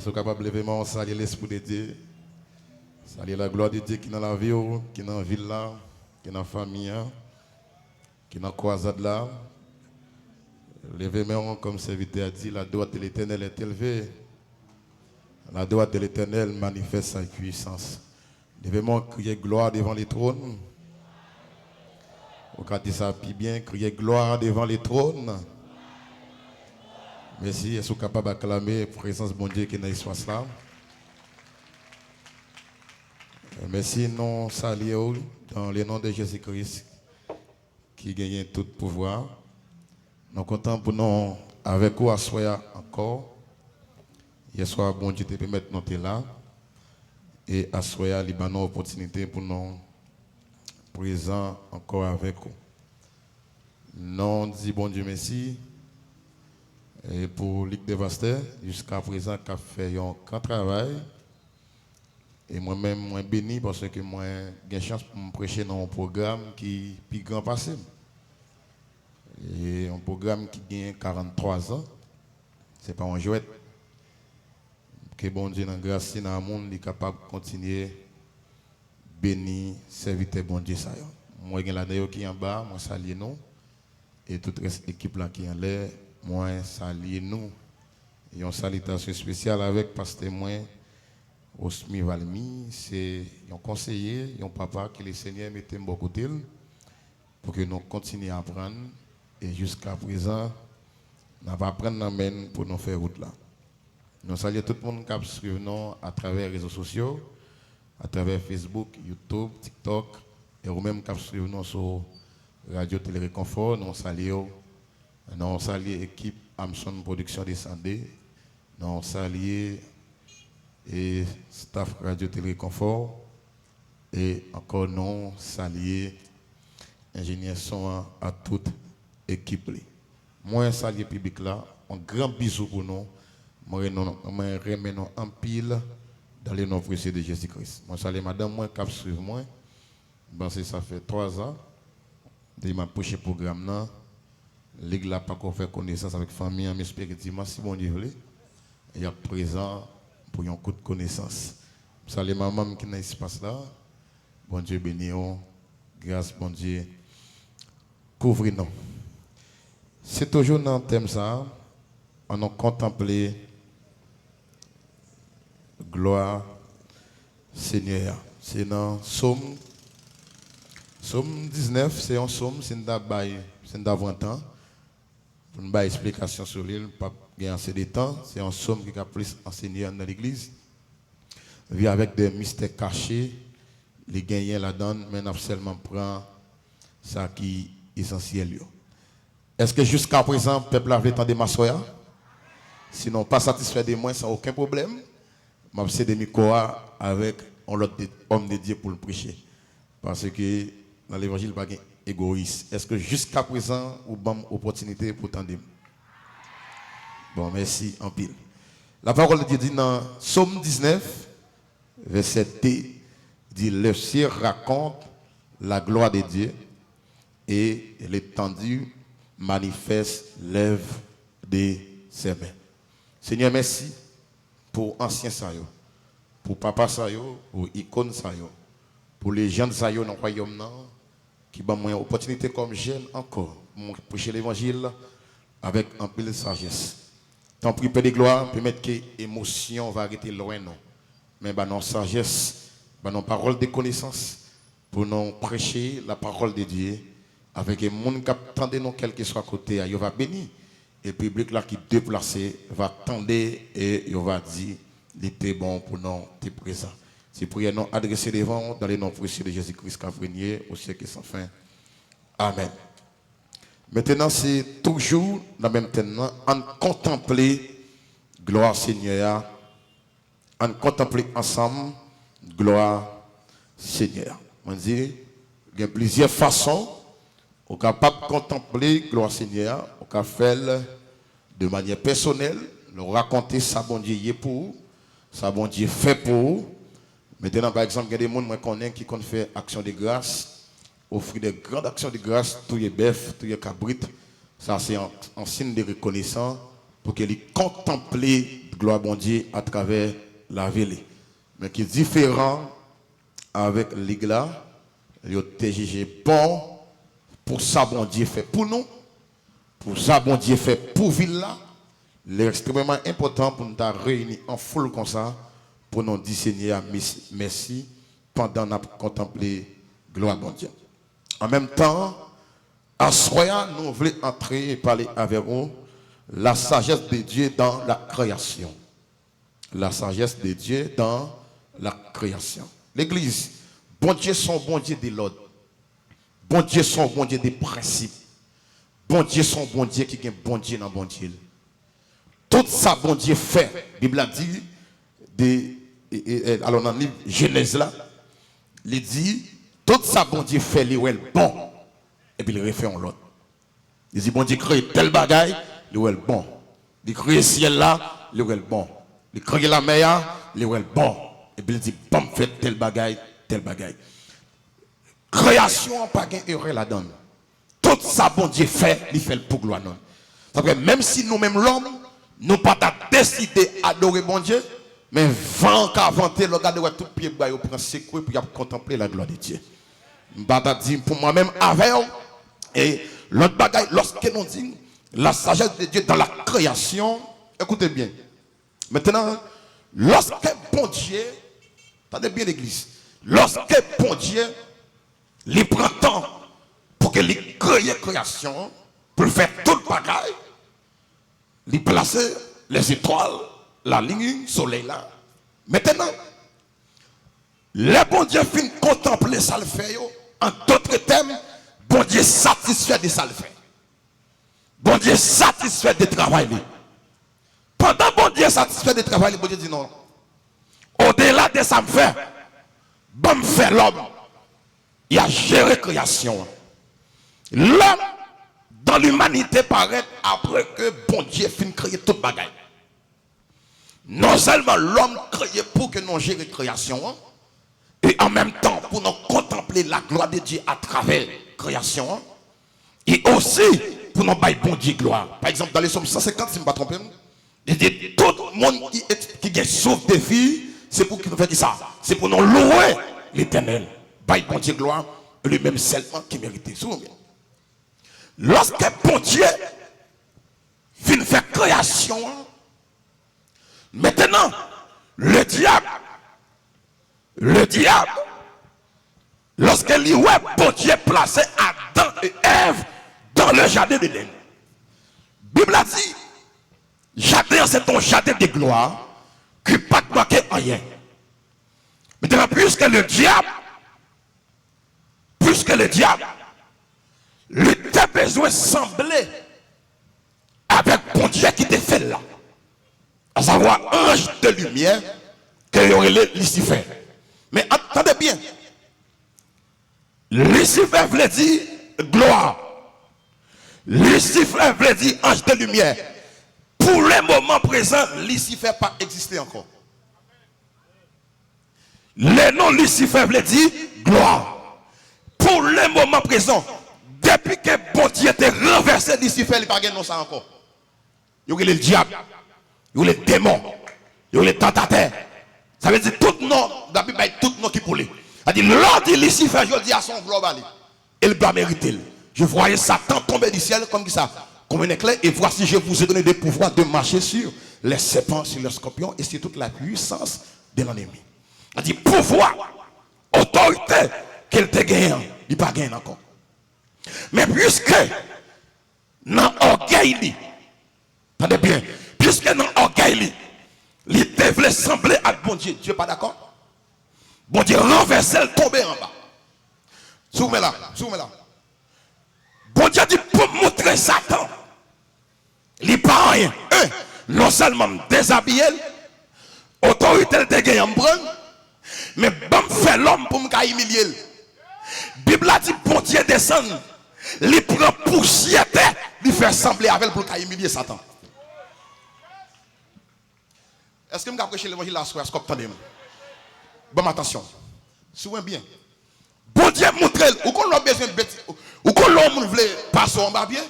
Sont capables de lever main, saluer l'Esprit de Dieu. Saluer la gloire de Dieu qui est dans la vie, qui est dans la ville là, qui est dans la famille, qui est dans la croisade là. Levez main comme serviteur a dit, la droite de l'Éternel est élevée. La droite de l'Éternel manifeste sa puissance. Levez main, crier gloire devant les trônes. Vous dit ça bien, crier gloire devant les trônes. Merci, est-ce que vous êtes capable d'acclamer la présence de mon Dieu qui est dans l'espace là? Merci, nous saluons dans le nom de Jésus-Christ qui gagne tout pouvoir. Nous sommes contents pour nous avec vous asseoir encore. Hier soir, bon Dieu te permet de nous là et asseoir les bonnes opportunités pour nous présents encore avec vous. Nous disons bon Dieu merci. Et pour Ligue de Vaster, jusqu'à présent, qui a fait un grand travail. Et moi-même, moi béni parce que moi, j'ai chance pour me prêcher dans un programme qui est plus grand passé. Et un programme qui gagne 43 ans. Ce n'est pas un jouet. Que bon Dieu, dans la grâce, dans le monde, est capable de continuer béni, serviteur bon Dieu. Moi, j'ai la qui est en bas, moi, salue nous. Et toute l'équipe là qui est en l'air. Moi, saluer nous. Et une salutation spéciale avec pasteur moi, Osmi Valmy. C'est un conseiller, un papa que le Seigneur mettait beaucoup côté pour que nous continuions à apprendre. Et jusqu'à présent, nous allons apprendre pour nous faire route là. Nous saluons tout le monde qui suit nous à travers les réseaux sociaux, à travers Facebook, YouTube, TikTok, et vous-même qui suivez nous sur Radio Télé Réconfort. Nous saluons. Nous saluons l'équipe Amson Production Descendée. Nous saluons et staff Radio Télé Confort. Et encore nous saluons ingénieur son à toute équipe. Moi, saluer public là. Un grand bisou pour nous. Moi, remercie nous en pile dans les noms précieux de Jésus-Christ. Moi, salue madame, moi, qui suit moi. Parce que ça fait 3 ans. Je m'a approché le programme là. L'église n'a pas encore fait connaissance avec la famille, mais spirituellement, si bon Dieu veut, il y a présent pour un coup de connaissance. Salut maman qui est dans l'espace là. Bon Dieu béni, grâce bon Dieu, couvre-nous. C'est toujours dans le thème ça, on a contemplé gloire Seigneur. C'est dans Psaume 19, c'est un psaume, c'est d'avant temps. Pour une explication sur l'île, pas bien assez de temps. C'est un psaume qui a plus enseigné dans l'église. Vit avec des mystères cachés, les gagnants la donnent, mais non seulement prend ça qui est essentiel. Est-ce que jusqu'à présent, le peuple a entendu ma soya? Sinon, pas satisfait de moi, sans aucun problème. Je vais de micro avec un autre homme de Dieu pour le prêcher. Parce que dans l'évangile, il n'y a pas égoïste. Est-ce que jusqu'à présent, vous avez une opportunité pour tendre? Bon, merci en pile. La parole de Dieu dit dans Psaume 19, verset D, dit le ciel raconte la gloire de Dieu et l'étendue manifeste l'œuvre de ses mains. Seigneur, merci pour ancien sayo, pour papa sayo, pour icône sayo, pour les jeunes sayo dans le royaume qui ont une opportunité comme jeune encore pour prêcher l'évangile avec un peu de sagesse. Tant pis, Père de gloire, permettre que l'émotion va arrêter loin, non. Mais non sagesse, non parole de connaissance pour nous prêcher la parole de Dieu avec les gens qui attendent nous, quel que soit côté, il va bénir. Et le public là qui déplacé va attendre et il va dire, il était bon pour nous être présent. C'est pour nous adresser devant dans les noms précieux de Jésus-Christ Cavrenier au siècle sans fin. Amen. Maintenant, c'est toujours dans le même temps, en contempler gloire Seigneur, en contempler ensemble gloire Seigneur. On dit, il y a plusieurs façons, on est capable de contempler gloire Seigneur, on peut faire de manière personnelle, le raconter ça bon Dieu pour vous, ça bon Dieu fait pour vous. Maintenant, par exemple, il y a des gens qui connaissent qui font action de grâce, offrir des grandes actions de grâce, tous les bœufs, tous les cabrites. Ça, c'est un signe de reconnaissance pour qu'ils contemplent gloire bon Dieu à travers la ville. Mais qui est différent avec l'église, il a jugé bon pour ça bon Dieu fait pour nous, pour ça bon Dieu fait pour ville là. C'est extrêmement important pour nous réunir en foule comme ça, pour nous dire Seigneur merci pendant qu'on a contemplé gloire bon Dieu. En même temps, en soyant, nous voulons entrer et parler avec vous la sagesse de Dieu dans la création. La sagesse de Dieu dans la création. L'église, bon Dieu son bon Dieu de l'ordre. Bon Dieu son bon Dieu des principes. Bon Dieu son bon Dieu qui est bon Dieu dans bon Dieu. Tout ça bon Dieu fait. La Bible a dit, alors dans le livre Genèse là, il dit, tout ça bon Dieu fait, il est bon. Et puis il refait en l'autre. Il dit, bon Dieu crée tel bagaille, il est bon. Il crée le ciel là, il est bon. Il crée la mer, il est bon. Et puis il dit, bon, fait tel bagaille, tel bagaille. Création, pas gain erreur là-dedans. Tout ça bon Dieu fait, il fait pour gloire non. Ça veut dire même si nous-mêmes l'homme, nous pas décidé d'adorer bon Dieu, mais vent qu'inventer, le gars de tout pied bas, il prend secouer pour contempler la gloire de Dieu. Je dis pour moi-même avec et l'autre bagaille, lorsque nous disons la sagesse de Dieu dans la création, écoutez bien. Maintenant, lorsque bon Dieu, attendez bien l'église, lorsque bon Dieu, il prend temps pour qu'il crée la création, pour faire tout le bagaille, il place les étoiles, la ligne, le soleil là. Maintenant, le bon Dieu finit contempler ça le fait. En d'autres termes, bon Dieu satisfait de ça le fait. Bon Dieu satisfait de travail. Pendant bon Dieu satisfait de travail, bon Dieu dit non. Au-delà de ça me fait, bon me fait l'homme. Il a géré la création. L'homme dans l'humanité paraît après que bon Dieu finit créer toute bagaille. Non seulement l'homme créé pour que nous gérions la création, et en même temps pour nous contempler la gloire de Dieu à travers la création, et aussi pour nous bailler bon Dieu gloire. Par exemple, dans les Psaumes 150, si je ne me pas tromper, il dit tout le monde qui est sauf de vie, c'est pour qu'il nous fasse ça. C'est pour nous louer l'Éternel. Bailler bon Dieu gloire, lui-même seulement qui mérite. Lorsque bon Dieu vient faire création, maintenant, le diable, lorsqu'il voit bon Dieu placer Adam et Ève dans le jardin d'Éden, la Bible a dit, jardin c'est ton jardin de gloire, qui n'a pas manqué rien. Maintenant, puisque le diable, lui a besoin de sembler avec bon Dieu qui te fait là. À savoir ange de lumière que y aurait Lucifer. Mais attendez bien. Lucifer veut dire gloire. Lucifer veut dire ange de lumière. Pour le moment présent, Lucifer n'a pas existé encore. Le nom Lucifer veut dire gloire. Pour le moment présent, depuis que bon Dieu était renversé, Lucifer, il n'a pas gagné ça encore. Il y a le diable. Il y a les démons, il y a les tentateurs. Ça veut dire tout nom, la Bible dit tout nom qui pour lui. Elle dit, l'ordre de Lucifer, je dis à son global. Il doit mériter. Je voyais Satan tomber du ciel comme ça, comme un éclair. Et voici, je vous ai donné des pouvoirs de marcher sur les serpents, sur les scorpions et sur toute la puissance de l'ennemi. Elle dit, pouvoir, autorité qu'il te gagne, il n'a pas gagné encore. Mais puisque, dans l'orgueil, attendez bien, puisque dans l'orgueil, il devait sembler à bon Dieu. Dieu n'est pas d'accord? Bon Dieu renversé, tomber en bas. Soumez là. Bon Dieu dit pour montrer Satan. Il n'est pas rien. Non seulement déshabiller, autorité de gagner en brun, mais bon fait l'homme pour me humilier. La Bible a dit bon Dieu descend. Il prend poussière, il fait sembler avec pour humilier Satan. Est-ce que je vais prêcher l'évangile là soir? Bon, attention. Souvent bien. Bon Dieu montre, ou qu'on a besoin de bêtises, ou qu'on l'homme veut passer en bas bien,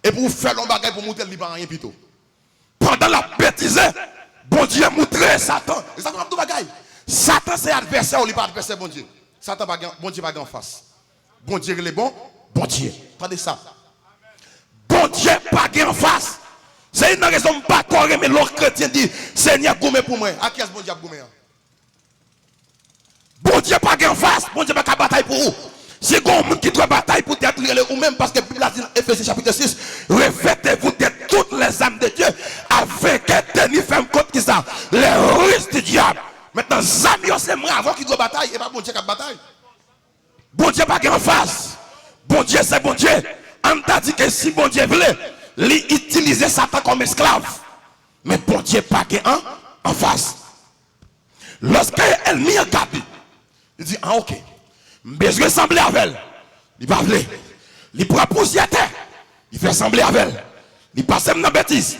et pour faire l'homme bagaille pour monter le liban rien plutôt. Pendant la bêtise, Bon Dieu montre Satan. Exactement tout bagaille. Satan c'est adversaire ou il pas adversaire bon Dieu. Satan pas bon Dieu pas en face. Bon Dieu il est bon Dieu. Attendez ça. Bon Dieu pas en face. C'est une raison pas quoi mais l'autre chrétien dit Seigneur goumé pour moi. À qui est-ce bon Dieu goumé? Bon Dieu pas en face, bon Dieu pas qu'à bataille pour vous. C'est un monde qui doit bataille pour détruire ou même parce que la Bible a dit Ephésiens chapitre 6, revêtez-vous de toutes les âmes de Dieu avec tenir ferme contre qui ça? Les ruses du diable. Maintenant, Zamio c'est moi avant qui doit bataille et pas bon Dieu qui a bataille. Bon Dieu pas en face. Bon Dieu c'est bon Dieu. On t'a dit que si bon Dieu voulait, il utilisait Satan comme esclave. Mais bon Dieu pas en face. Lorsque elle mit en garde, il dit, ah ok, besoin de sembler avec elle. Il va voler. Il prend poussière terre. Il fait sembler avec elle. Il passe dans la bêtise.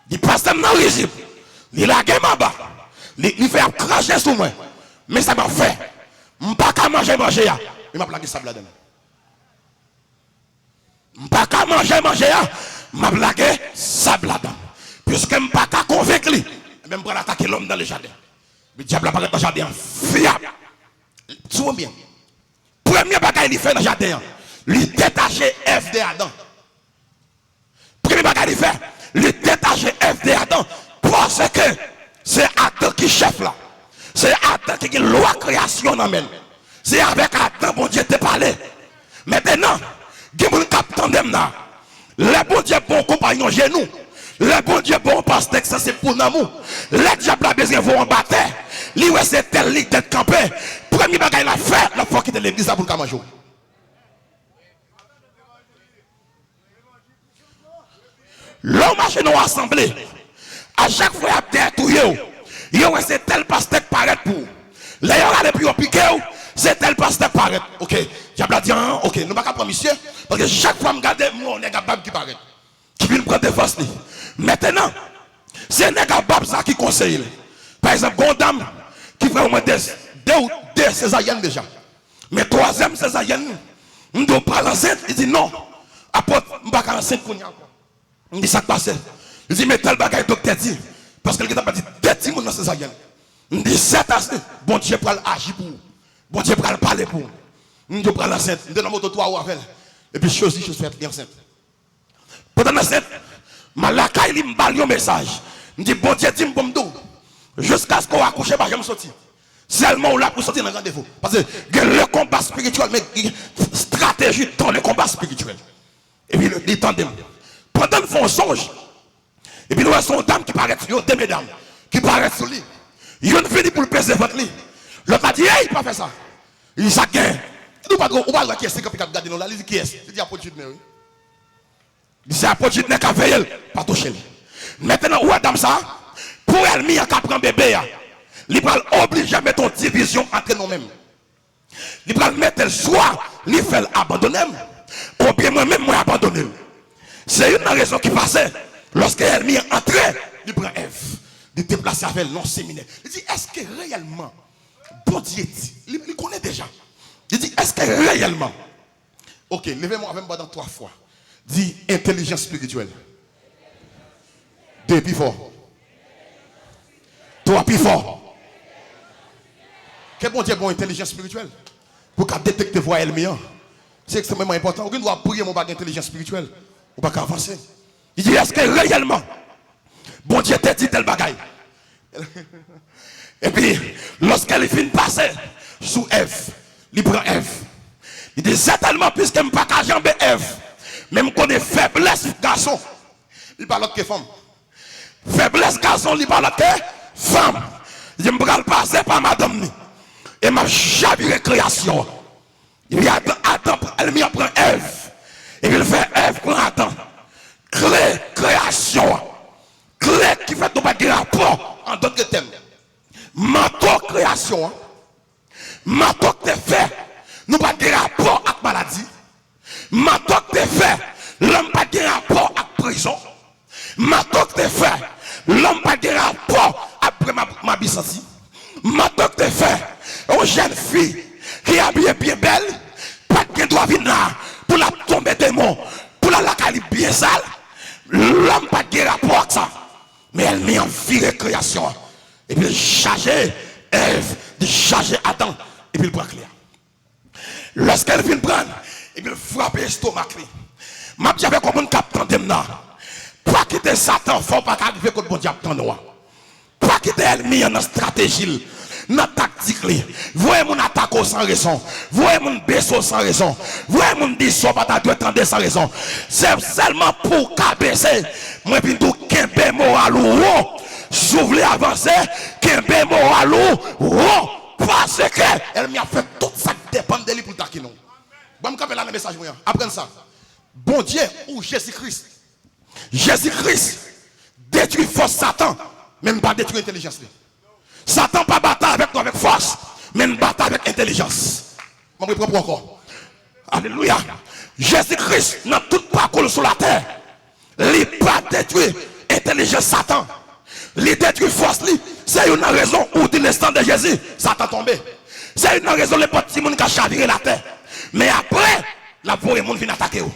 Il passe dans le régime. Il a gagné ma bas. Il fait cracher sur moi. Mais ça m'a fait. Je ne peux pas manger. Il m'a plaqué sable là-dedans. Je ne peux pas manger. Il m'a plaqué sable là-dedans. Puisque je ne peux pas convaincre lui. Même pour attaquer l'homme dans le jardin. Le diable a pas dans le jardin fiable. Tu vois bien. Premier bagage il fait dans le jardin. Lui détacher F de Adam. Premier bagage il fait. Lui détacher F de Adam. Parce que c'est Adam qui chef là. C'est Adam qui a une loi création dans même. C'est avec Adam bon Dieu te parlé. Maintenant, il y a un capitaine là. Le bon Dieu bon compagnon genou. Le bon Dieu bon pasteur ça c'est pour l'amour. Le diable a besoin de vous en battre. Lui c'est tel ligue d'être campé. Premier bagage il a fait la fois qu'il est l'église pour le manger. L'homme marche nous assemblée. À chaque fois il a détruit. Il c'est tel pasteur paraît pour. Là il a les plus piqué. C'est tel pasteur paraît. OK. Diable a dit OK, nous pas prendre monsieur parce que chaque fois me regarder moi on est capable qui paraît. Qui vient prendre des forces. Maintenant, c'est un gars ça qui conseille. Par exemple, une dame qui fait au moins deux césariennes déjà. Mais troisième césarienne, on doit pas l'enceinte. Il dit non. Apporte, je ne vais pas enceinte pour encore. Il dit ça passe. Il dit mais tel bagage docteur dit. Parce que le gars a dit 10 moun dans césarienne. Il dit c'est assez. Bon Dieu pour agir pour vous. Bon Dieu pour parler pour vous. On doit prendre l'enceinte. Il donne la moto 3 ou avec. Et puis chose faite, il est enceinte. Pendant l'enceinte, Malaka il me balle un message. Il dit bon Dieu dit me bon jusqu'à ce qu'on accouche pas jamais sortir. Seulement là pour sortir dans rendez-vous parce que le combat spirituel mais stratégie dans le combat spirituel. Et puis il tendait pendant le fond songe. Et puis nous avons une dame qui paraît deux mesdames qui paraît sur lui. Il vient venir pour le peser votre lit. L'autre a dit hey, il pas fait ça. Il dit ça gain. Nous pas voir qui est-ce qui a regardé nous là, il dit qui est-ce? Il dit apôtre mais oui. Il dit apôtre qui a veillé pas toucher. Maintenant où Adam ça pour elle mis à prendre bébé il va obliger à mettre une division entre nous-mêmes. Il va mettre soit il fait abandonner ou bien moi-même moi abandonner. C'est une raison qui passait lorsque elle m'y entrait, il prend Ève, il déplace avec elle non séminaire. Il dit est-ce que réellement bon Dieu dit, il connaît déjà. Il dit est-ce que réellement OK, levez-moi avec moi dans 3 fois. Dit intelligence spirituelle. 2 plus fort. 3 plus fort. Quel bon Dieu bon intelligence spirituelle pour qu'à détecter voix elle meilleure. C'est extrêmement important. On doit prier mon bagage intelligence spirituelle ou pas avancer. Il dit est-ce que réellement bon Dieu t'a dit tel bagaille. Et puis lorsqu'elle finit de passer sous Ève, il prend Ève. Il dit certainement puisque je ne peux pas jamber Ève, même qu'on est faiblesse garçon, il parle que femme. Faiblesse garçon, il parle que femme. Je me prends passer par madame. Et ma chavire création. Il y a Adam, elle m'y apprend Ève. Et il fait Ève prend Adam. Clé création. Clé qui fait tout pas rapport en d'autres termes. Manteau création. Manteau que tu fait. Nous pas de rapport avec maladie. Manteau que tu fait. L'homme pas de rapport avec prison. Manteau que tu fait. L'homme pas de rapport après ma bisantie. Manteau que tu fait. Une jeune fille qui est habillée bien belle, pas de droit venir là pour la tomber démon, pour la lacaille bien sale. L'homme pas de rapport avec ça. Mais elle met en vie récréation. Et puis il chargeait Ève, il chargeait Adam. Et puis il prend clair. Lorsqu'elle vient prendre, et puis il frappe l'estomac. Ma dit avec comment captant demna. Pas quitter Satan, faut pas arriver contre bon diable dans nous. Pas quitter l'ennemi en stratégie. Dans tactique, voyez mon attaque sans raison, voyez mon baisseau sans raison, voyez mon disson pas doit attendre sans raison. C'est seulement pour cabaisser. Moi puis tout kembe moral ou j'ouvre avancer, kembe moral ou parce que elle m'a fait tout ça dépend de lui pour taquiner nous. Bon me là le message moi. Après ça. Bon Dieu ou Jésus-Christ. Jésus-Christ détruit force Satan, même pas détruit intelligence. Satan pas battre avec nous avec force, mais nous battre avec intelligence. Je vais prendre encore. Alléluia. Jésus-Christ, dans tout parcours sur la terre, il pas détruit intelligence Satan. Il détruit force. C'est une raison où, dès l'instant de Jésus, Satan tombé. C'est une raison les petits gens qui ont chaviré la terre. Mais après, la voix et monde vient attaquer. Il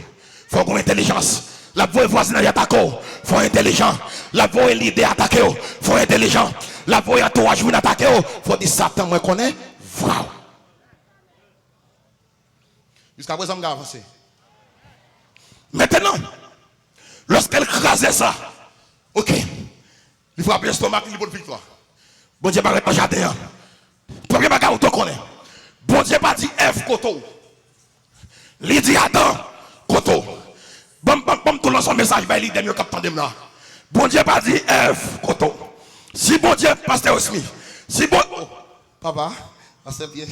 faut qu'on ait intelligence. La voix voisine attaquer. Il faut intelligent. La voix et l'idée attaquer. Il faut intelligent. La voix et entourage vient attaquer. Il faut dire Satan, moi connais. Wow. Jusqu'à présent, je vais avancer. Maintenant, lorsqu'elle crasait ça, ok, il frappe l'estomac, il faut le victoire. Bon Dieu, pas jardin. Premier bagage, on te connaît. Bon Dieu, pas dit F, koto. Il dit Adam, koto. Bam, tout l'ensemble message, il dit mieux captant de là. Bon Dieu, pas dit F, koto. Si bon Dieu, pasteur Smith, si bon. Oh, papa, pasteur bien.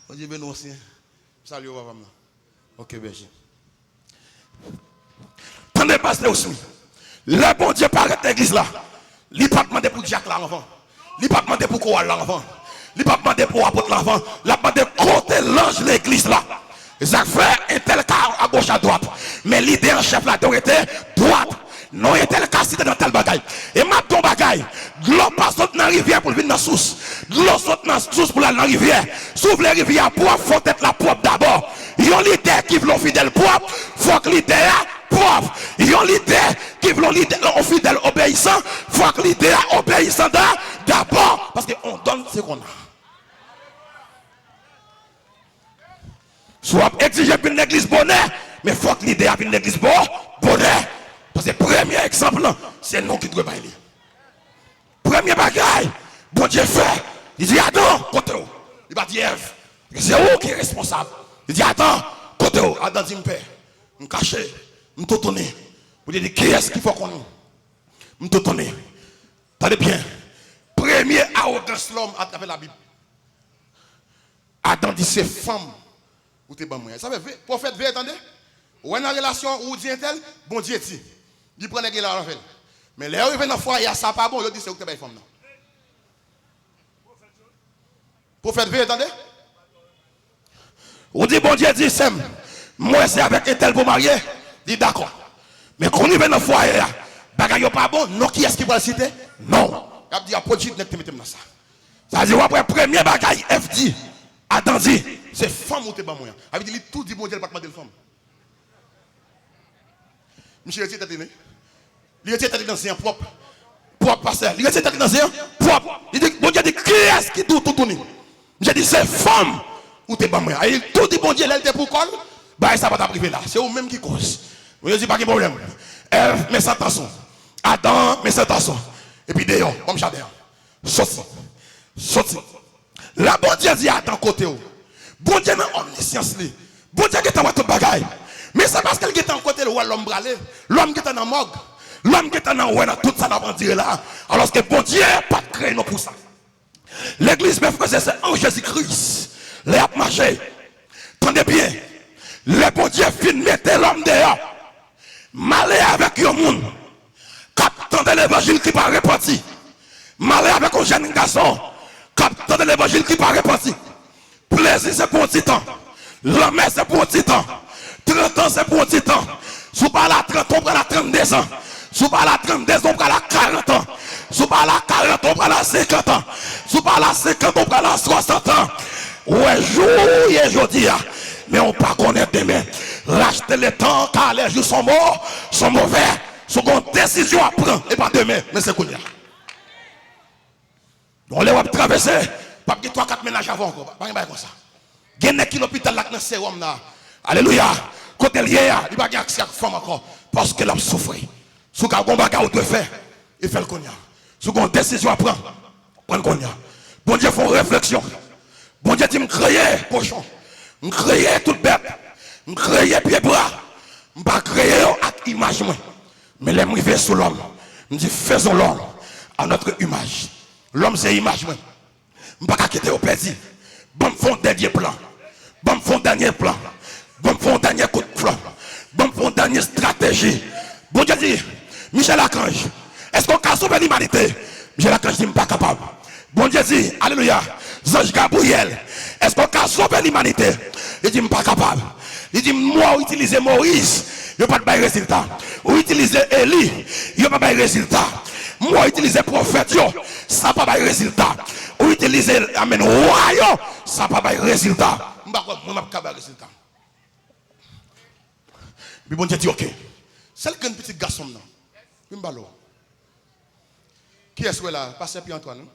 Bon Dieu, béni aussi. Salut, papa. Ok, berger. Tendez, pasteur Smith. Le bon Dieu paraît l'église là. Il n'a pas demandé pour Jacques là avant. Il n'a pas demandé pour Koal là avant. Il n'a pas demandé pour apôtre là avant. Il a demandé côté l'ange l'église là. Ça fait un tel cas à gauche à droite. Mais l'idée en chef là était droite. Non, il tel cas c'était dans tel bagaille. Et ma ton bagaille. L'eau passe dans la rivière pour venir dans la source. L'eau saute dans la source pour aller dans la rivière. S'ouvre la rivière pour faut être la propre d'abord. Il y a l'idée qui veut fidèle propre. Faut que l'idée propre. Il y a l'idée qui veut l'idée fidèle obéissant. Faut que l'idée obéissant d'abord. Parce qu'on donne ce qu'on a. Soit exiger une église bonheur, mais il faut que l'idée a une église bonheur. Parce que le premier exemple, c'est nous qui devons bailler. Premier bagaille, bon Dieu fait. Il dit Adam, côté où? Il va dire Ève. C'est où qui est responsable? Il dit Adam, côté où? Adam dit m'père, m'caché, m'totonné. Vous dites qui est-ce qu'il faut qu'on nous? M'totonné. Attendez bien. Premier arrogance l'homme à travers la Bible. Adam dit c'est femme. Ou t'es bon moyen. Ça veut prophète veut attendez. Ou une relation où dit tel, bon Dieu dit. Il prend les gars là mais les arrivé dans foyer ça pas bon, il dit c'est où t'es femme non. Prophète veut attendez. Ou dit bon Dieu dit c'est moi c'est avec un tel pour marier, dit d'accord. Mais quand on est dans foyer bagaille pas bon, non qui est-ce qui va le citer? Non. Il a dit apôtre net mettez dans ça. Ça dit après premier bagaille F dit Adam dit c'est femme ou t'es pas moyen. Il dit tout dit bon Dieu pas demander de femme. Monsieur était tête il était tête dans un propre pasteur. Il était tête dans un propre. Il dit bon Dieu dit qui est-ce qui tout tourne. J'ai dit c'est femme ou t'es pas moyen. Il tout dit bon Dieu elle était pour col. Bah ça va ta privé là. C'est eux même qui cause. Je dis pas de problème. Ève mais sans attention. Adam mais sans attention. Et puis dehors comme jardin. Sorti. La bon Dieu dit à ton côté. Bon Dieu dans omniscience. Bon Dieu qui est dans tout bagaille. Mais c'est parce qu'elle est en côté l'homme bralé. L'homme qui est dans la morgue. L'homme qui est dans tout ça dans dire là. Alors que bon Dieu n'a pas créé pour ça. L'église, mes frères, c'est en Jésus-Christ. Les a marché. Tendez bien. Le bon Dieu fin mettre l'homme dehors. Malé avec un monde. Captant de l'évangile qui pas réparti. Malé avec un jeune garçon. Captant de l'évangile qui pas réparti. Plaisir c'est pour un petit temps. L'amour c'est pour un petit temps. 30 ans c'est pour un petit temps. Sous pas la 30 on prend la 32 ans. Sous pas la 32 on prend la 40 ans. Sous pas la 40 on prend la 50 ans. Sous pas la 50 on prend la 60 ans. Ouais, jour et jeudi. Mais on ne pas connaître demain. Racheter le temps car les jours sont morts, sont mauvais, Son décision à prendre, et pas demain, mais c'est qu'on y a. On les va traverser, pas que 3-4 ménages avant encore, pas comme ça. Il y a qui l'hôpital là, c'est homme là. Alléluia. Côté lié, il va pas accès à la femme encore, parce qu'elle a souffert. Si vous avez un bagage de faire, il fait le cognac. Si vous avez une décision à prendre, prendre le cognac. Bon Dieu, il faut réflexion. Bon Dieu dit, me créer cochon, me créer toute bête, me créer pied-bras, me pas créer avec image. Mais les m'river sur l'homme, me dit, faisons l'homme à notre image. L'homme, c'est image. Je ne peux pas quitter au petit. Bon, me font dernier plan. Bon, me font dernier plan. Bon, me font dernier coup de plan. Bon, me font dernière stratégie. Bon Dieu dit, Michel Archange, est-ce qu'on peut sauver l'humanité? Michel Archange dit, je ne suis pas capable. Bon Dieu dit, alléluia, Zange Gabriel, est-ce qu'on peut sauver l'humanité? Il dit, je ne suis pas capable. Il dit, moi, utiliser Moïse, il n'y a pas de résultat. Ou utiliser Élie, il n'y a pas de résultat. Moi, utiliser prophète, ça n'a pas de résultat. Ou utiliser amen, roi, ça n'a pas de résultat. Je n'ai pas de résultat. Mais bon Dieu dit, ok. C'est le petit garçon là. Qui est-ce là? Pasteur Pierre-Antoine.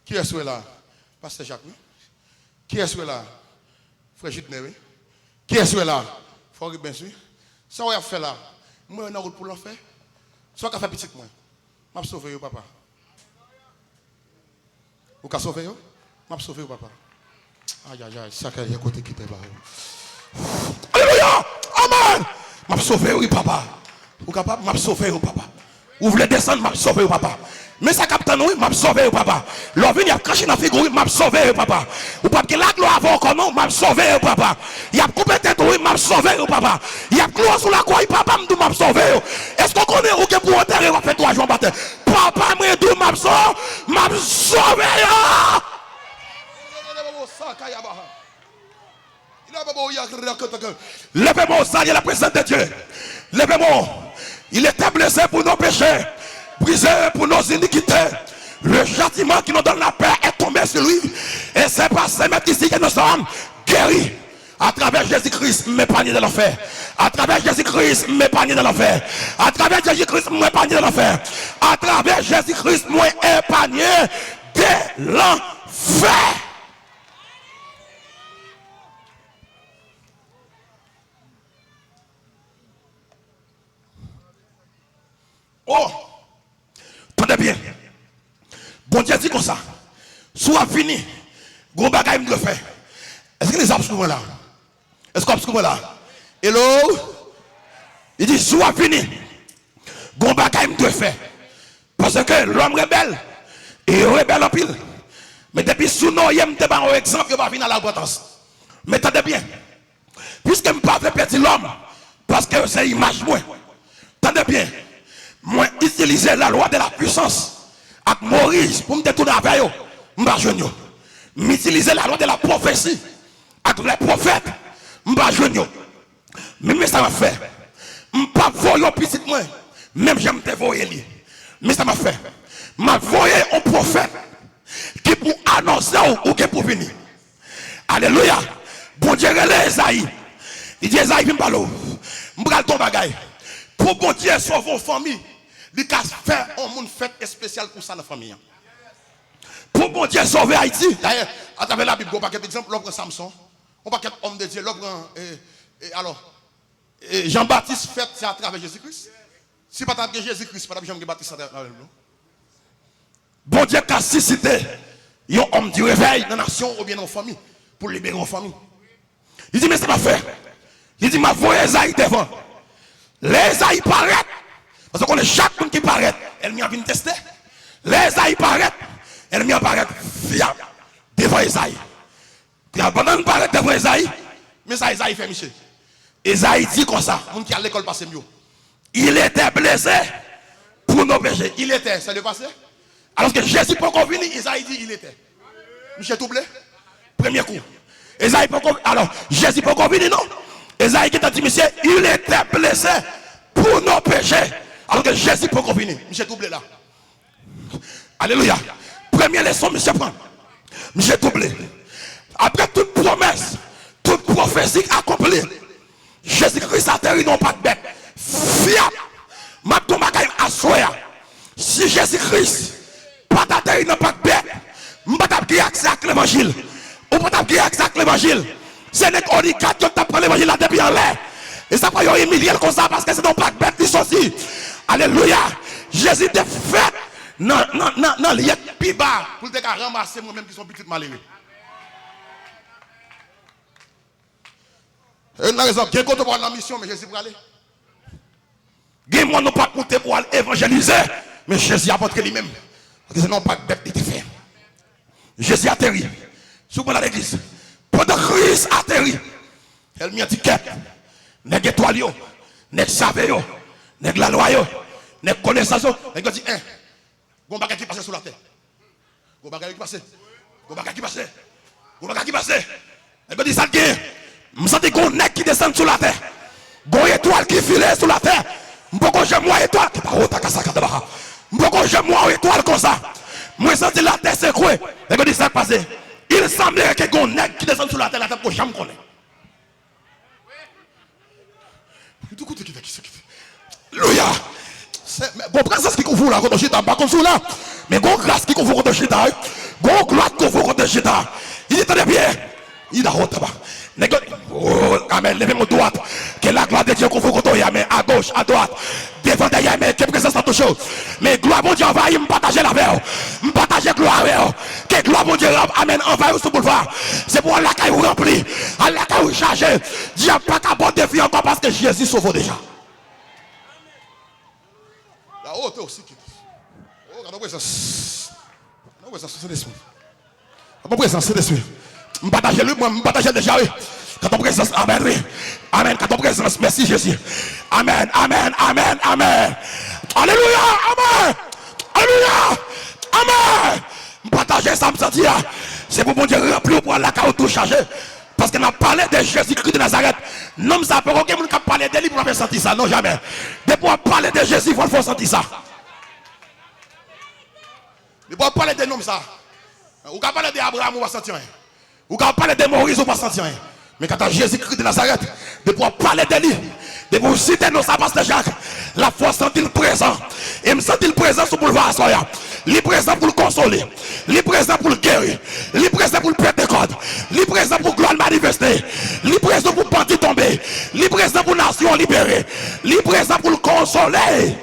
Qui est-ce là? Pasteur Jacques. Qui est-ce là? Frère Jutner. Qui est-ce là? Frère Bensu. Ça va faire là. Moi, on a route pour l'enfer. Soit qu'on fait petit moi. Je vais sauver papa. Vous pouvez sauver? Je vais sauver papa. Aïe aïe aïe, ça qui est côté qui te bat. Alléluia! Amen! Je vais sauver oui papa. Vous capable? Je vais sauver papa. Vous voulez descendre? Je vais sauver papa. Mais ça capte nous, je vais sauver papa. L'ovine, il a craché dans la figure, je vais sauver papa. Ou pas que la gloire avant encore non, je vais sauver papa. Il a coupé tête, oui, je vais sauver papa. Il a cloué sous la croix, papa, je vais sauver. Est-ce qu'on connaît ou que pour enterrer, on va faire 3 jours en bataille? Papa, je vais sauver. Levez-moi au salut la présence de Dieu. Levez-moi. Il était blessé pour nos péchés, brisé pour nos iniquités. Le châtiment qui nous donne la paix est tombé sur lui. Et c'est par ces maîtres ici que nous sommes guéris. À travers Jésus-Christ, m'épargner de l'enfer. À travers Jésus-Christ, m'épargner de l'enfer. À travers Jésus-Christ, m'épargner de l'enfer. À travers Jésus-Christ, m'épargner de l'enfer. Oh, attendez bien. Bon Dieu dit comme ça. Soit fini, gros bagaille me le fait. Est-ce que les hommes sont là? Est-ce que vous là? Hello? Il dit, soit fini, gros bagaille me le fait. Parce que l'homme rebelle, et rebelle en pile. Mais depuis sous nous, il y a un exemple qui va venir à la potence. Mais attendez bien. Puisque je ne peux pas faire petit l'homme, parce que c'est image moi. Attendez bien. Moi, utiliser la loi de la puissance avec Maurice pour me détourner avec eux. Je ne vais pas utiliser la loi de la prophétie avec les prophètes. Je ne vais pas. Mais ça m'a fait. Je ne vais pas voyer un petit moi. Même j'aime te voyer. Mais ça m'a fait. Je vais voyer un prophète qui pour annoncer ou qui pour venir. Alléluia. Bon Dieu, Esaïe. Il dit Esaïe, je ne vais pas l'eau. Je vais ton bagaille. Pour bon Dieu sauver vos familles. Il a fait un monde fête spécial pour ça dans la famille. Pour bon Dieu sauver Haïti. D'ailleurs, à travers la Bible, on prend exemple, on prend Samson, on prend homme de Dieu, on prend alors Jean-Baptiste fait c'est à travers Jésus-Christ. Si pas tant que Jésus-Christ, pas Jean-Baptiste dans la Bible. Bon Dieu a suscité un homme du réveil dans la nation ou bien dans la famille pour libérer la famille. Il dit mais c'est pas fait. Il dit ma voix Esaïe devant. Les Esaïe paraît. Parce qu'on est chaque monde qui paraît, elle m'y a venu tester. Les Esaïe paraît, elle m'y apparaît fiable devant Esaïe. Puis pendant qu'on paraît devant Esaïe, mais ça Esaïe fait Michel. Esaïe dit comme ça, monde qui à l'école passe mieux. Il était blessé pour nos péchés. Il était, ça le passé. Alors que Jésus peut qu'on venir, Esaïe dit il était. Michel Toublé, premier coup. Esaïe peut qu'on alors Jésus peut qu'on venir non. Esaïe qui t'a dit monsieur, il était blessé pour nos péchés. Alors que Jésus peut qu'on venir. Michel Toublé là. Alléluia. Première leçon, monsieur prend. Michel Toublé. Après toute promesse, toute prophétie accomplie, Jésus-Christ a terri non pas de bête. Fiable. m'a ton bagay assoya. Si Jésus-Christ, pas d'atterrir dans pas de bête, m'a pas accès à l'évangile. Ou pas accès à l'évangile. C'est les oligarques qui ont pris l'évangile là depuis en l'air. Et ça va y humilier comme ça parce que c'est non pas de bête qui sont aussi. Alléluia. Jésus était fait non, lié plus bas pour te ramasser moi-même qui sont petites malheureux. Et une raison, qui est contre pour la mission, mais Jésus pour aller. Qui moi non pas compter pour aller évangéliser, mais Jésus a montré lui-même. Parce que c'est non pas de bête qui était fait. Jésus atterrit. Souvent dans l'église. Pendant que Christ atterrit, elle met un ticket. Nèg étoile yo, nèg savé yo, nèg la loi yo, nèg connaissance yo, nèg dit gon bagay qui passe sur la terre. Gon bagay qui passe. Gon bagay qui passe. Gon bagay qui passe. Nèg dit ça gain. M'senti gon nèg qui descend sur la terre. Gon étoile qui file sur la terre. M'poko j'aime moi étoile qui pas haute à ça kadaba. M'poko j'aime moi étoile comme ça. Moi senti la terre secouée. Nèg dit ça passe. Il semblait que gon nèg qui descend sur la terre ko jamais connaît. Alléluia. Bon, grâce qui couvre là, contre Chita, pas comme ça là. Mais bon, grâce qui couvre contre Chita, bon, gloire qui couvre contre Chita. Il est très bien. Il a honte là. Oh, amen, levez mon droite. Que la gloire de Dieu couvre contre toi, mais à gauche, à droite. Devant derrière, mais que présence dans tout chose. Mais gloire mon Dieu envahit, me partager la verre. Me partager gloire avec. Que gloire mon Dieu, amen, envahit sur le boulevard. C'est pour Allah qui vous remplit. Allah qui vous charge. Dieu pas qu'à bon défi encore parce que Jésus sauve déjà. La haute aussi. Oh, la présence. La présence, c'est l'esprit. La présence, c'est l'esprit. Je partage le moi, je partage déjà. Quand ton présence, amen, oui. Amen, quand ton présence, merci Jésus. Amen, amen, amen, amen. Alléluia, amen. Alléluia, amen. Je partage ça, me sentir. C'est pour mon Dieu remplir pour la carotte tout chargé. Parce qu'on a parlé de Jésus-Christ de Nazareth. Non, ça peut aucun monde qui a parlé de lui pour faire sentir ça. Non, jamais. Depuis on parler de Jésus, il faut sentir ça. Depuis on parler de nom ça. Ou quand on parle d'Abraham, on va sentir rien. Ou quand on parle de Moïse, on va sentir rien. Mais quand on Jésus-Christ de Nazareth, depuis on parler de lui, depuis on cite nos pasteur Jacques, la foi sentit présent. Et me sentit présent sur le boulevard Soya. Il est présent pour le consoler. Il est présent pour le guérir. Il est présent pour le péter code. Il est présent pour gloire manifester. Il est présent pour bandit tomber. Il est présent pour nation libérée. Il est présent pour le consoler.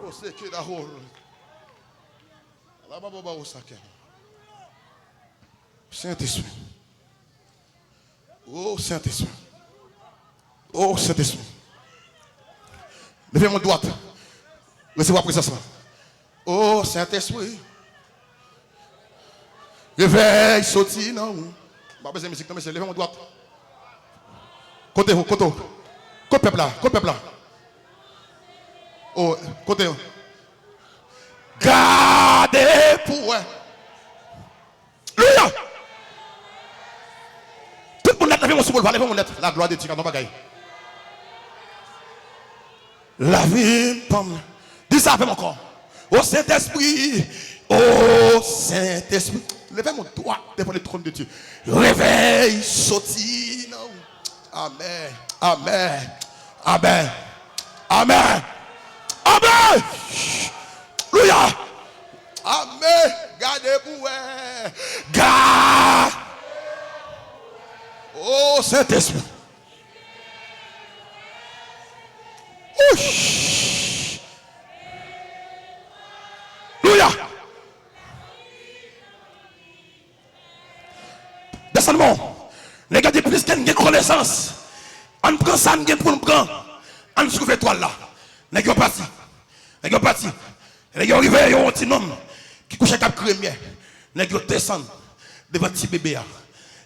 Oh, c'est que d'abord. Saint-Esprit. Oh, Saint-Esprit. Oh, Saint-Esprit. Levez mon droite. Recevez présence. Oh, Saint-Esprit. Réveille, sorti, non. Pas besoin de musique, non, mais c'est levez mon droite. Côté, côté. Côté peuple là, côté peuple là. Oh, côté. Gardez pour. Alléluia. Tout le monde lève mon souffle, levez mon lettre. La gloire de Dieu, quand on bagaille. La vie, pomme. Dis ça avec mon corps. Ô Saint-Esprit, ô Saint-Esprit. Levez mon doigt devant le trône de Dieu. Réveille, sorti. Amen. Amen. Amen. Amen. Amen. Alléluia. Amen. Gardez-vous. Garde. Oh Saint-Esprit. Ouch. Alléluia. Descends-moi. Les gars, plus qu'il y a connaissance. On prend ça, on pour nous prendre. On trouve étoile là. Les gars, parti. Les gars, parti. Les gars, arrivés, ils ont un petit homme qui couche à cap crémier. Les gars, descendent devant le petit bébé.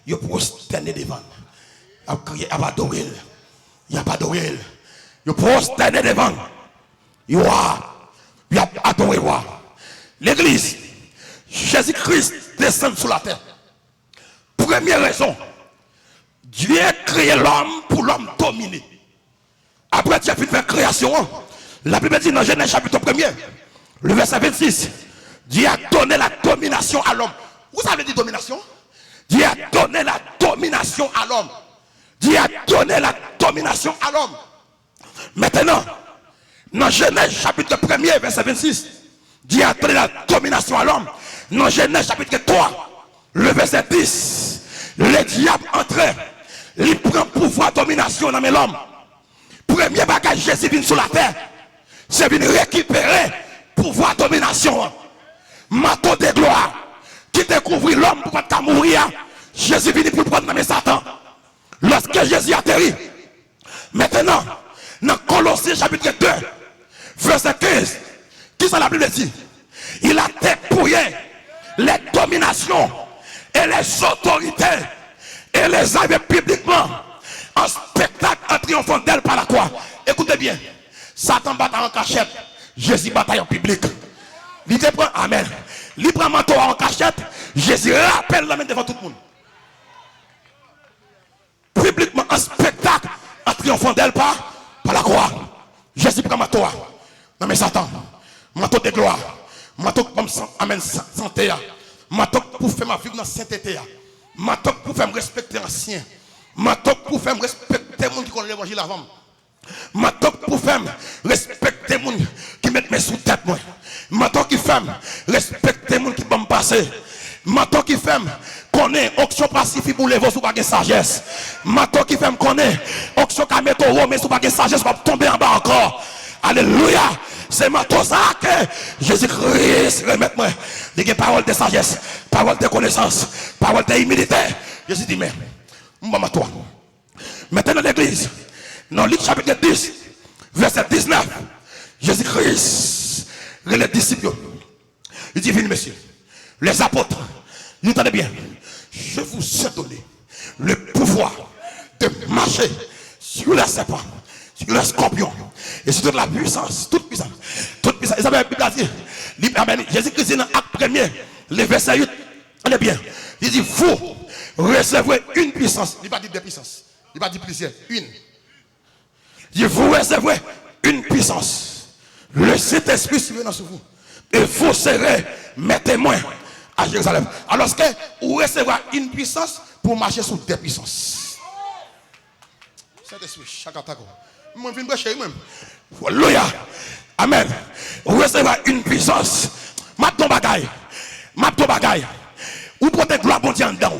Ils prosternent devant. Ils ont adoré. Ils ont adoré. Ils prosternent devant. Ils ont adoré. L'église, Jésus-Christ descend sur la terre. Première raison, Dieu a créé l'homme pour l'homme dominer. Après Dieu a fait faire création. La Bible dit dans Genèse chapitre 1er, le verset 26, Dieu a donné la domination à l'homme. Vous avez dit domination? Dieu a donné la domination à l'homme. Dieu a donné la domination à l'homme. Maintenant, Dans Genèse chapitre 1er, verset 26, Dieu a donné la domination à l'homme. Dans Genèse chapitre 3, le verset 10, le diable entrait, il prend pouvoir domination dans l'homme. Premier bagage Jésus vient sur la terre, c'est venir récupérer pouvoir domination. Manteau de gloire qui découvrit l'homme pour pas mourir. Jésus vient pour prendre dans Satan. Lorsque Jésus atterrit, maintenant, dans Colossiens chapitre 2, verset 15, qui ça la Bible dit? Il a dépouillé les dominations et les autorités et les avait publiquement en spectacle en triomphant d'elle par la croix. Écoutez bien, Satan bataille en cachette, Jésus bataille en public. Il prend, amen. Il prend manteau en cachette, Jésus rappelle la main devant tout le monde. Publiquement en spectacle en triomphant d'elle par la croix. Jésus prend manteau. Non mais Satan, manteau de gloire, manteau comme amen santé, manteau pour faire ma vie dans sainteté, manteau pour faire me respecter ancien, manteau pour faire me respecter les gens qui connaissent l'évangile avant, manteau pour faire respecter les gens qui mettent mes sous tête moi, manteau qui fait respecter les gens qui vont me passer, manteau qui fait connaît auction pacifique pour les vos sous pas de sagesse, manteau qui fait connaît auction camétoro mais sous pas de sagesse va tomber en bas encore. Alléluia. C'est ma ça que Jésus-Christ remet-moi. Il y a parole de sagesse, parole de connaissance, parole de humilité. Jésus dit, mais, moi, toi. Maintenant, dans l'église, dans Luc chapitre 10, verset 19, Jésus-Christ, les disciples, il dit, venez, messieurs, les apôtres, entendez bien, je vous ai donné le pouvoir de marcher sur les serpents, sur les scorpions. Et c'est toute la puissance, toute puissance, toute puissance. Et ça veut dire, Jésus-Christ dit dans l'acte premier, le verset 8, on est bien. Il dit, vous recevez une puissance. Il ne va pas dire deux puissances. Il va dire plusieurs. Une. Il dit, vous recevez une puissance. Le Saint-Esprit surviendra sur vous. Et vous serez mes témoins à Jérusalem. Alors que vous recevrez une puissance pour marcher sous deux puissances. Saint-Esprit, chaque attaque. Moi, je viens de chez moi-même. Alléluia. Amen. Vous recevez une puissance. Maintenant, bagaille. Maintenant, bagaille. Ou pour te gloire, bon Dieu, en dedans.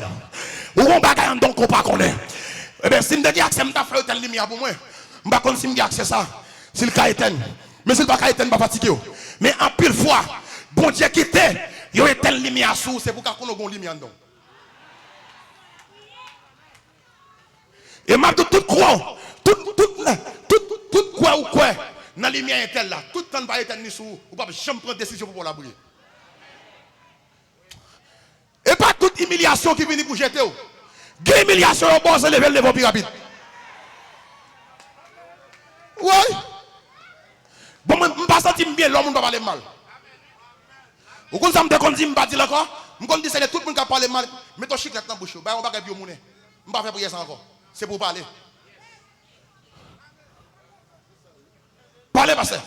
Ou on bagaille en dedans qu'on ne connaît pas. Eh bien, si je dis accès, je vais faire une lumière pour moi. Je ne sais pas si je accès ça. Si le cas est éteint. Mais si le cas est éteint, je ne vais pas fatiguer. Mais en pile fois, bon Dieu quitte, il y a une lumière sous, c'est pour qu'on ait une lumière en dedans. Et ma tout croix. Tout quoi ou quoi dans la lumière est là, tout le temps va être ni sous, ou pas jamais prendre décision pour la briller. Et pas toute humiliation qui vient pour jeter. Des humiliations au bon, c'est lever le plus rapide. Oui. Bon, je ne pas sentir bien, l'homme ne va pas parler mal. Vous comprenez ça, je me dis encore, je me dis que tout le monde qui parle mal, mets ton chiclette dans la bouche, on va faire bio monnaie. Je ne vais pas faire prier ça encore. C'est pour parler. Parlez, pasteur.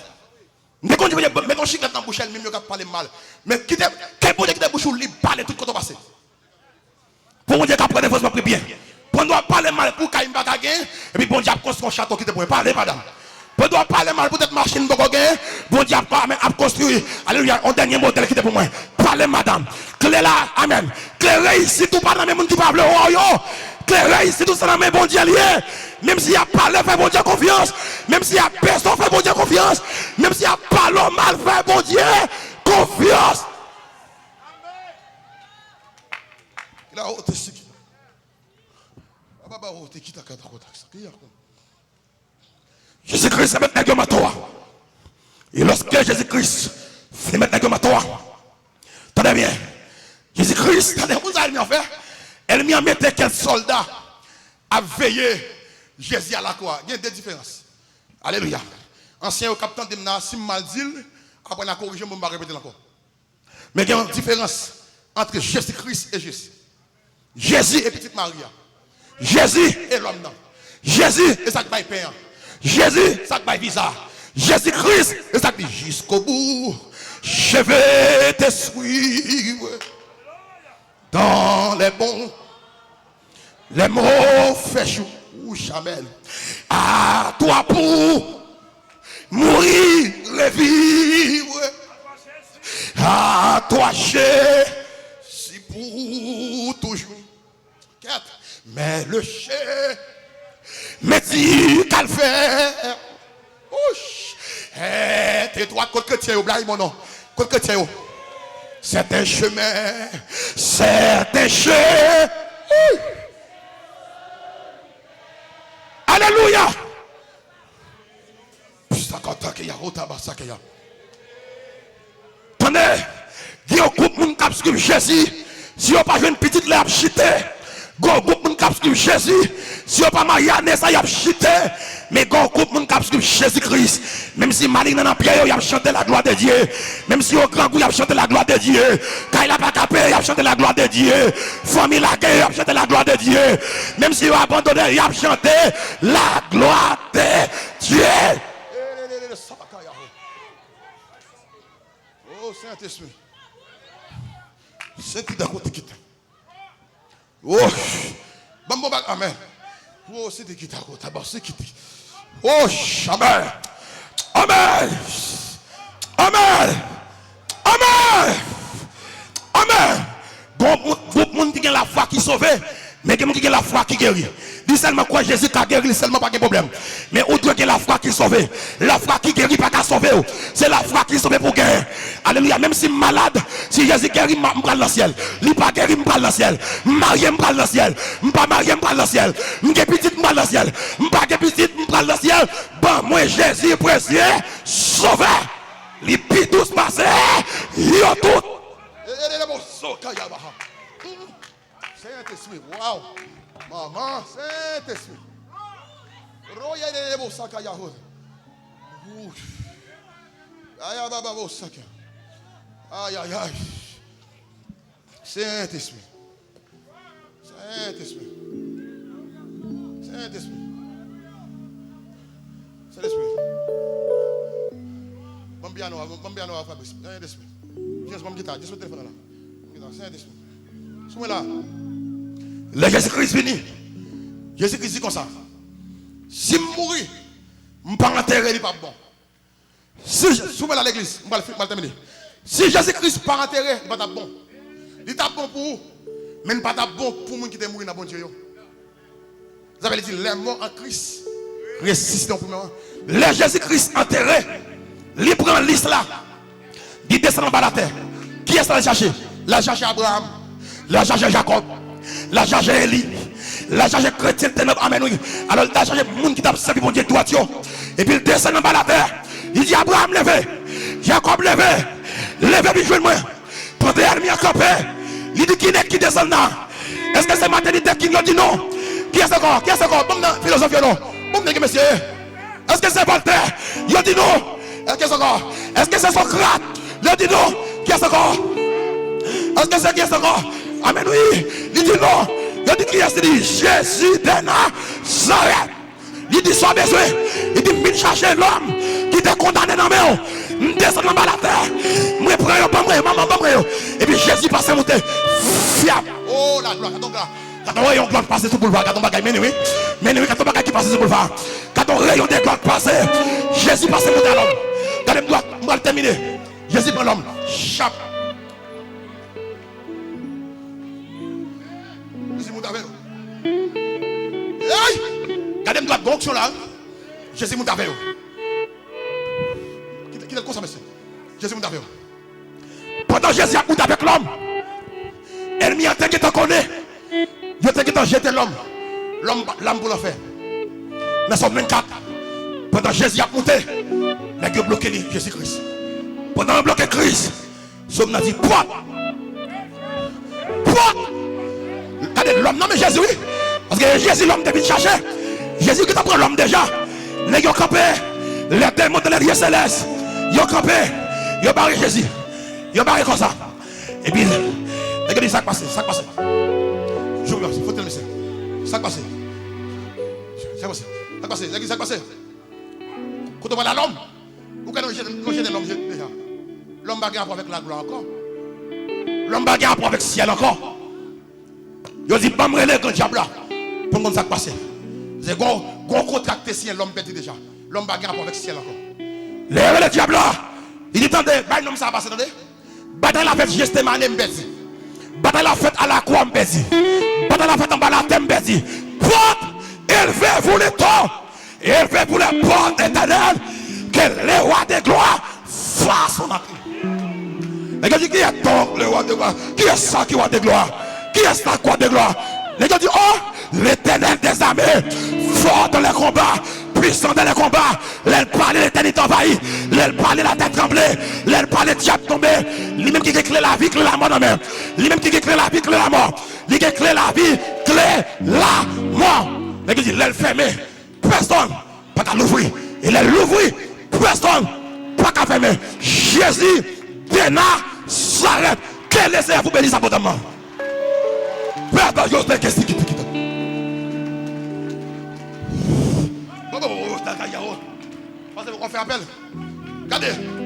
Mais quand tu veux mettre ton chiclette dans la bouche, même tu parler mal. Mais qui est bon que ta bouche libre, parler tout quand on passe. Pour dire qu'après des fois, je bien. Pour nous parler mal pour qu'il y ait un bagage, et puis bon Dieu a construit un château qui te pourrait parler, madame. Pour nous parler mal pour cette machine de gagner, bon Dieu a construit, alléluia, un dernier modèle qui te pour moi. Parlez, madame. Clé là, amen. Clé réussi, tout pas dans le même monde qui parle, oh yo. Clé réussi, tout ça dans le même bon Dieu lié. Même s'il y a parlé, fait bon Dieu confiance. Même s'il y a personne, fait bon Dieu confiance. Même s'il y a parlé mal, fait bon Dieu confiance. Il a haute cycle. Jésus-Christ se met dans le toi. Et lorsque Jésus-Christ se met dans le toi, tenez bien, Jésus-Christ, vous avez mis en fait, elle m'y a mis quelques soldats à veiller Jésus à la croix. Il y a des différences. Alléluia. Ancien capitaine de Mna, si mal dit, après on a corrigé, je vais répéter encore. Mais il y a une différence entre Jésus-Christ et Jésus. Jésus et petite Maria. Jésus et l'homme. Jésus et ça qui va payer. Jésus, ça qui va visa. Jésus-Christ et ça qui dit jusqu'au bout. Je vais te suivre dans les bons. Les mots fait chou. Amen. À toi pour mourir, revivre. À toi, si pour toujours. 4. Mais le chef, mais dis qu'à le faire. Tais-toi, côté chrétien, blague mon nom. Côté chrétien. C'est un chemin, c'est un chemin. Alléluia. Attendez, il y a un groupe de gens qui Jésus. Si on pas une petite lèvre chité, il y a un groupe de gens qui Jésus. Si on pas marié, ça y a chité. Mais il y a un groupe de gens qui Jésus-Christ. Même si Malik dans Pierre, il a chanté la gloire de Dieu. Même si au grand goût, il a chanté la gloire de Dieu. Quand il a pas capé, il a chanté la gloire de Dieu. Famille la guerre, il a chanté la gloire de Dieu. Même si il a abandonné, il a chanté la gloire de Dieu. Oh Saint-Esprit. Saint-Esprit. Oh, amen. Oh, c'est qui t'a c'est qui. Oh, amen. Amen. Amen. Amen. Amen. Bon monde qui a la foi qui sauve, mais qui a la foi qui guérit. Dis seulement quoi Jésus qui a guéri, seulement pas de problème. Mais où doit la foi qui sauve? La foi qui guérit pas qu'à sauver. C'est la foi qui sauve pour guérir. Alléluia. Même si malade, si Jésus guérit, je me prends dans le ciel. Il pas guéri, je me prends dans le ciel. Marié, je me prends dans le ciel. Je pas marié, je me prends dans le ciel. Je suis petit, je me prends dans le ciel. Je pas petit, je me prends dans le ciel. Bon, moi Jésus précieux, sauveur. Les pieds tous passés, ils ont tout. Saint-Esprit, wow. Maman, Saint-Esprit. Roya de beau sac à Yahoo. Aïe, aïe, aïe, aïe. Saint-Esprit. Saint-Esprit. Saint-Esprit. Saint-Esprit. Bambiano, Fabrice. Saint-Esprit. Juste mon guitare, juste le téléphone là. Saint-Esprit. Soumez là. Le Jésus-Christ venu. Jésus-Christ dit comme ça. Si je mourir, je ne peux pas enterrer, il n'est pas bon. Si je suis à l'église, je vais terminer. Si Jésus-Christ n'est pas enterré, il n'est pas bon. Il est bon pour vous, mais il n'est pas bon pour ceux qui sont morts dans le bon Dieu. Vous avez dit, les morts en Christ ressuscitent en premier moment. Le Jésus-Christ enterré, il prend liste là. Il descend en bas de la terre. Qui est-ce qu'il a cherché? Il a cherché Abraham, il a cherché Jacob, il a cherché Élie. La charge chrétienne ténèbres, amen, oui. Alors, il a chargé le monde qui t'a servi pour Dieu droiture. Et puis, il descend en bas de la terre. Il dit, Abraham, levez. Jacob, levez. Levez, puis jouez-moi. Pendant l'ennemi a campé. Il dit, qui n'est qui descend là? Est-ce que c'est maternité qui nous dit non? Qui est-ce encore? Qui est-ce encore? Bon, philosophie, non. Bon, monsieur. Est-ce que c'est Voltaire? Il dit non. Est-ce que c'est encore? Est-ce que c'est Socrate? Il dit non. Qui est-ce encore? Est-ce que c'est qui est-ce encore? Amen, oui. Il dit non. Il dit qui est-ce dit Jésus de Nazareth. Il dit soit besoin. Il dit mille chercher l'homme qui était condamné dans la main. Je descends dans la terre. Je prends pas moi, maman pas moi. Et puis Jésus passe à monter. Fiable. Oh la gloire, quand on rayon gloire passer sur le boulevard, quand on bagaille, mais oui, quand on bagaille qui passe sur le boulevard, quand on rayon des gloires passer, Jésus passe à monter à l'homme. Regardez-moi, on va terminer. Jésus prend l'homme. Chap. Regardez-moi, donc là, Jésus monte avec vous. Qui est le conseil, monsieur? Jésus monte avec vous. Pendant Jésus a monté avec l'homme, ennemi a été qui te connaît. Il a été qui jeté l'homme. L'homme pour le faire. Dans son 24, pendant Jésus a monté, il a bloqué Jésus-Christ. Pendant qu'il a bloqué Christ, l'homme a dit, quoi? Regardez l'homme, non mais Jésus, oui. Parce que Jésus, l'homme, depuis chercher. Jésus qui t'a pris l'homme déjà. Les gens campé. Les démons de l'Église céleste. Ils ont campé. Ils ont barré Jésus. Ils ont barré comme ça. Et puis, regardez ça passe. Ça passe. Je vous il faut te laisser. Ça passe. Ça passe. Ça passe. Ça passe. Quand on voit l'homme, vous connaissez l'homme déjà. L'homme va gagner avec la gloire encore. L'homme va gagner avec le ciel encore. Ils dit, pas me relayer quand diable là. Pour qu'on ça passe. C'est gros contracté si l'homme pète déjà. L'homme va gagner avec le ciel encore. Le diable là, il dit attendez, bah ça passe, attendez. Bataille la fête Gethsemane Mbezi. Bataille la fête à la croix Mbezi. Bataille la fête en bas la thème Mbezi. Porte, élevez vous les temps. Élevez vous les portes éternelles. Que le roi de gloire fasse son acte. Les gars disent qui est donc le roi de gloire? Qui est ça qui est roi de gloire? Qui est ça qui est roi de gloire? Les gars disent oh, l'éternel des armées, fort dans les combats, puissant dans les combats. L'aile parler, l'éternité envahie. L'aile parler, la tête tremblée. L'aile parler, le diable tombé. Lui-même qui clé la vie, clé la mort. Lui-même qui clé la vie, clé la mort. Lui qui clé la vie, clé la mort. Les gars disent l'aile fermée, personne pas qu'à l'ouvrir. Et l'aile l'ouvrir, personne pas qu'à fermer. Jésus, Bénin, s'arrête. Quel essai vous bénisse abondamment. Perdon, yo, c'est qu'est-ce qui te on fait appel. Regardez.